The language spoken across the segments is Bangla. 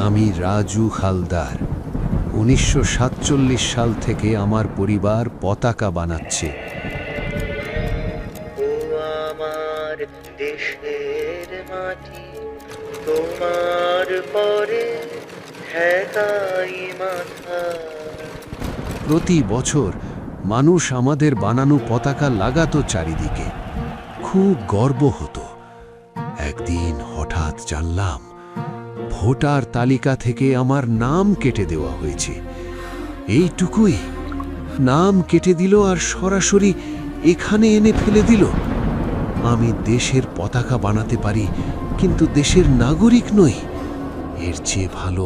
আমি রাজু হালদার। 1947 সাল থেকে আমার পরিবার পতাকা বানাচ্ছে। ও আমার দেশের মাটি, তোমার পরে ঠেকাই মাথা। প্রতি বছর মানুষ আমাদের বানানো পতাকা লাগাতো চারিদিকে, খুব গর্ব হতো। একদিন হঠাৎ জানলাম ভোটার তালিকা থেকে আমার নাম কেটে দেওয়া হয়েছে। এইটুকুই, নাম কেটে দিল আর সরাসরি এখানে এনে ফেলে দিল। আমি দেশের পতাকা বানাতে পারি, কিন্তু দেশের নাগরিক নই। এর চেয়ে ভালো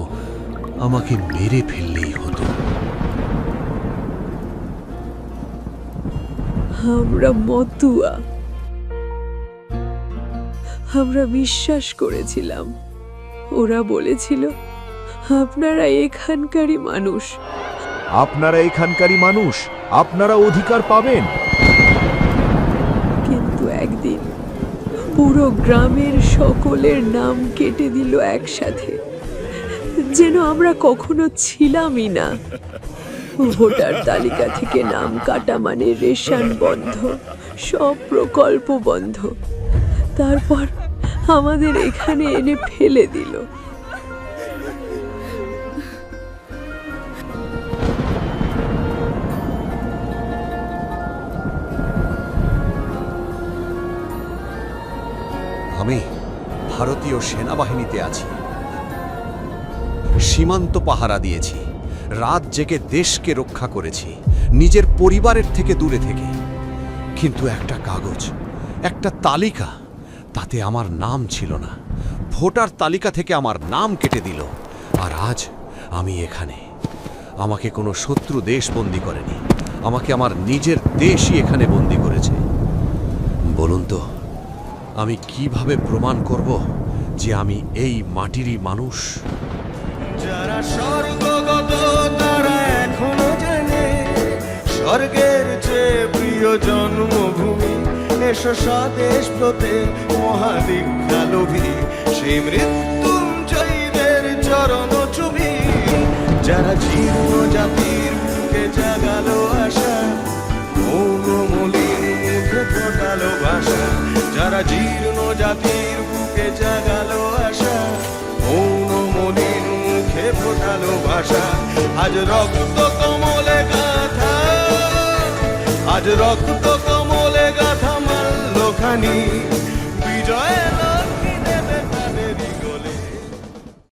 আমাকে মেরে ফেললেই হতো। আমরা মতুয়া। আমরা বিশ্বাস করেছিলাম। ওরা বলেছিল আপনারা এখানকারই মানুষ। আপনারা এখানকারই মানুষ, আপনারা অধিকার পাবেন। কিন্তু একদিন পুরো গ্রামের সকলের নাম কেটে দিল একসাথে, যেন আমরা কখনো ছিলামই না। ভোটার তালিকা থেকে নাম কাটা মানে রেশন বন্ধ, সব প্রকল্প বন্ধ। তারপর আমাদের এখানে এনে ফেলে দিল। আমি ভারতীয় সেনাবাহিনীতে আছি, সীমান্ত পাহারা দিয়েছি, রাত জেগে দেশকে রক্ষা করেছি, নিজের পরিবারের থেকে দূরে থেকে। কিন্তু একটা কাগজ, একটা তালিকা, তাতে আমার নাম ছিল না। ভোটার তালিকা থেকে আমার নাম কেটে দিল। আর আজ আমি এখানে। আমাকে কোনো শত্রু দেশ বন্দী করেনি, আমাকে আমার নিজের দেশই এখানে বন্দী করেছে। বলুন তো, আমি কিভাবে প্রমাণ করব যে আমি এই মাটিরই মানুষ? যারা স্বর্গগত তারা এখনো জানে স্বর্গের চেয়ে প্রিয় জন্মভূমি। এসো স্বদেশ ব্রতে মহাদীক্ষালোভী, সেই মৃত্যুঞ্জয়ীদের চরণ চুবি। যারা জীর্ণ জাতির বুকে জাগালো আশা, মৌনমলিন মুখে ফোটালো ভাষা। যারা জীর্ণ জাতির বুকে জাগালো আশা, মৌনমলিন মুখে ফোটালো ভাষা। আজ রক্ত কমলে গাথা, আজ রক্ত কমলে গাথা মাল্যখানি।